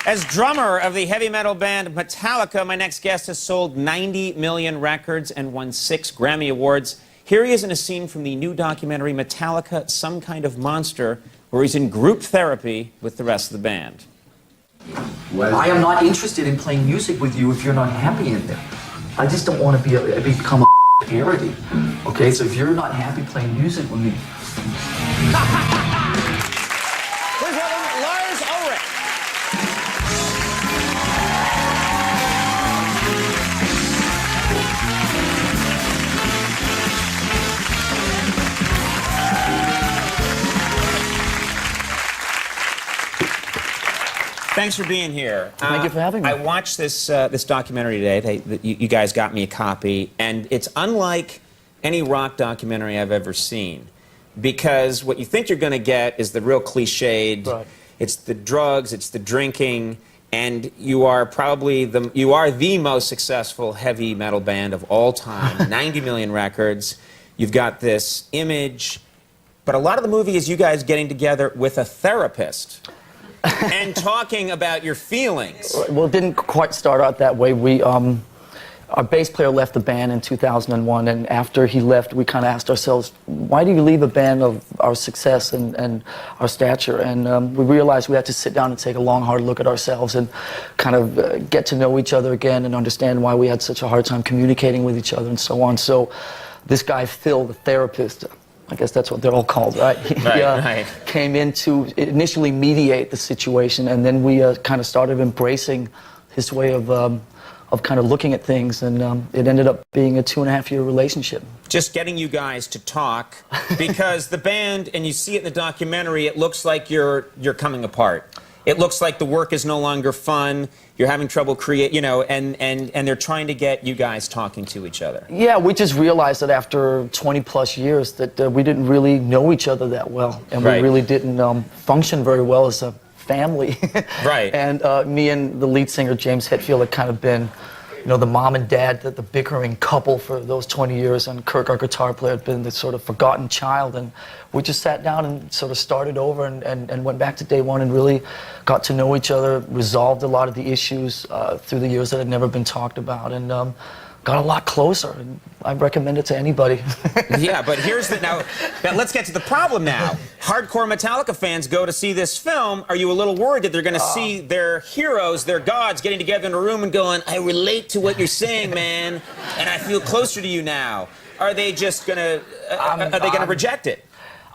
As drummer of the heavy metal band Metallica, my next guest has sold 90 million records and won 6 Grammy Awards. Here he is in a scene from the new documentary Metallica, Some Kind of Monster, where he's in group therapy with the rest of the band. I am not interested in playing music with you if you're not happy in there. I just don't want to become a parody. Okay, so if you're not happy playing music with me... Please welcome Lars Ulrich. Thanks for being here. Thank you for having me. I watched this documentary today. You guys got me a copy, and it's unlike any rock documentary I've ever seen, because what you think you're going to get is the real cliched. Right. It's the drugs, it's the drinking, and you are probably the most successful heavy metal band of all time. 90 million records. You've got this image, but a lot of the movie is you guys getting together with a therapist. And talking about your feelings. Well, it didn't quite start out that way. Our bass player left the band in 2001, and after he left, we kind of asked ourselves, why do you leave a band of our success and our stature? And we realized we had to sit down and take a long, hard look at ourselves and kind of get to know each other again and understand why we had such a hard time communicating with each other and so on. So this guy, Phil, the therapist, I guess that's what they're all called, right? He came in to initially mediate the situation, and then we kind of started embracing his way of kind of looking at things, and it ended up being a 2.5-year relationship. Just getting you guys to talk, because the band, and you see it in the documentary, it looks like you're coming apart. It looks like the work is no longer fun. You're having trouble and they're trying to get you guys talking to each other. Yeah, we just realized that after 20+ years that we didn't really know each other that well, and we really didn't function very well as a family. Right. And me and the lead singer, James Hetfield, had kind of been, you know, the mom and dad, the bickering couple for those 20 years, and Kirk, our guitar player, had been the sort of forgotten child, and we just sat down and sort of started over and went back to day one and really got to know each other, resolved a lot of the issues through the years that had never been talked about, and got a lot closer, and I recommend it to anybody. Yeah, but here's the... Now, let's get to the problem now. Hardcore Metallica fans go to see this film. Are you a little worried that they're going to see their heroes, their gods, getting together in a room and going, I relate to what you're saying, man, and I feel closer to you now? Are they just going to... are they going to reject it?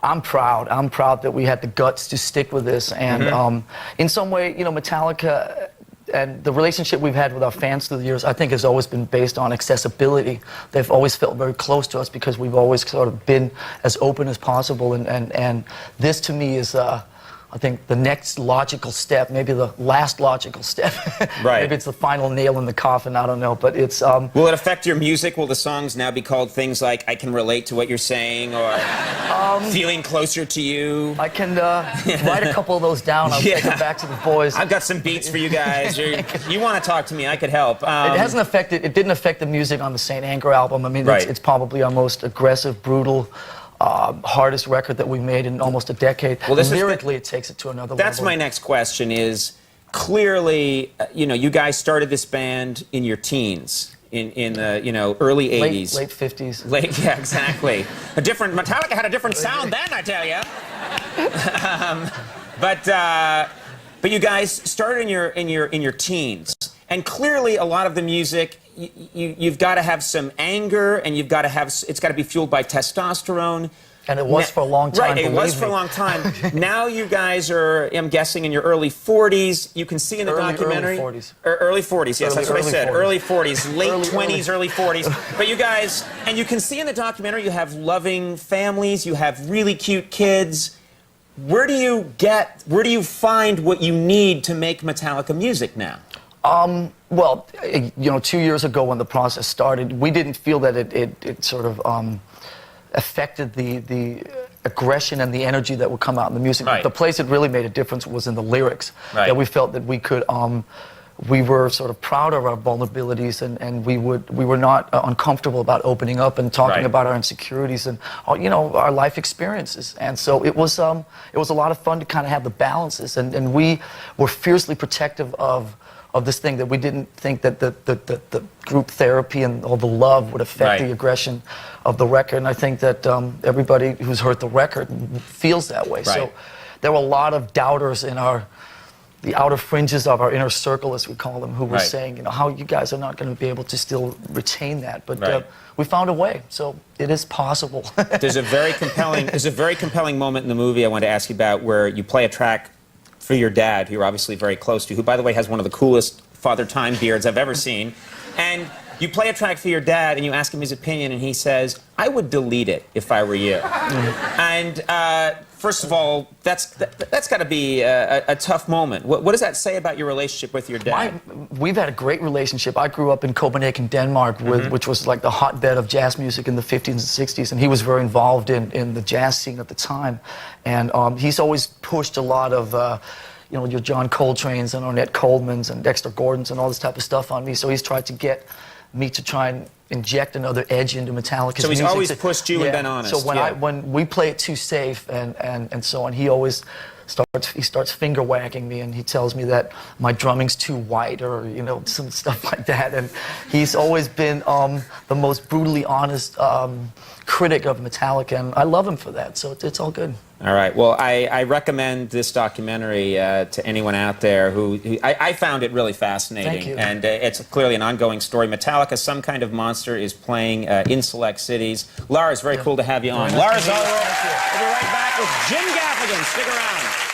I'm proud. I'm proud that we had the guts to stick with this, and in some way, you know, Metallica... And the relationship we've had with our fans through the years, I think, has always been based on accessibility. They've always felt very close to us because we've always sort of been as open as possible. And this, to me, is, I think, the next logical step, maybe the last logical step. Right. Maybe it's the final nail in the coffin, I don't know. But it's... Will it affect your music? Will the songs now be called things like, I can relate to what you're saying, or feeling closer to you? I can write a couple of those down. I'll take them back to the boys. I've got some beats for you guys. You want to talk to me, I could help. It didn't affect the music on the St. Anger album. I mean, it's probably our most aggressive, brutal, hardest record that we made in almost a decade. Well, lyrically, it takes it to another level. That's my next question is, clearly, you know, you guys started this band in your teens, in the, you know, early 80s. Late 50s. Yeah, exactly. Metallica had a different sound then, I tell you. But you guys started in your teens, and clearly a lot of the music, you've got to have some anger, and you've got to have, it's got to be fueled by testosterone. And it was for a long time. Right, it was for a long time. Now you guys are, I'm guessing, in your early 40s. You can see in the documentary. Early 40s. Early 40s, yes, that's what I said. 40s. Early 40s, late 20s, early 40s. But you guys, and you can see in the documentary, you have loving families, you have really cute kids. Where do you find what you need to make Metallica music now? Well, you know, 2 years ago when the process started, we didn't feel that it sort of affected the aggression and the energy that would come out in the music. Right. The place that really made a difference was in the lyrics. Right. That we felt that we could we were sort of proud of our vulnerabilities, and we were not uncomfortable about opening up and talking about our insecurities and our life experiences. And so it was a lot of fun to kind of have the balances, and we were fiercely protective of this thing, that we didn't think that the group therapy and all the love would affect the aggression of the record. And I think that everybody who's heard the record feels that way. So there were a lot of doubters in the outer fringes of our inner circle, as we call them, who were saying, how you guys are not going to be able to still retain that. But we found a way, so it is possible. There's a very compelling moment in the movie I want to ask you about, where you play a track for your dad, who you're obviously very close to, who, by the way, has one of the coolest Father Time beards I've ever seen. And you play a track for your dad, and you ask him his opinion, and he says, "I would delete it if I were you." And first of all, that's got to be a tough moment. What does that say about your relationship with your dad? We've had a great relationship. I grew up in Copenhagen, Denmark, which was like the hotbed of jazz music in the 50s and 60s, and he was very involved in the jazz scene at the time. And he's always pushed a lot of your John Coltrane's and Ornette Coleman's and Dexter Gordon's and all this type of stuff on me. So he's tried to get me to try and inject another edge into Metallica's So he's music always pushed you and been honest. So when we play it too safe and so on, he always starts finger wagging me, and he tells me that my drumming's too white, or some stuff like that. And he's always been the most brutally honest critic of Metallica, and I love him for that. So it's all good. All right. Well, I recommend this documentary to anyone out there who I found it really fascinating. Thank you. And it's clearly an ongoing story. Metallica, Some Kind of Monster, is playing in select cities. Lars, very cool to have you on. Lars Ulrich. We'll be right back with Jim Gaffigan. Stick around.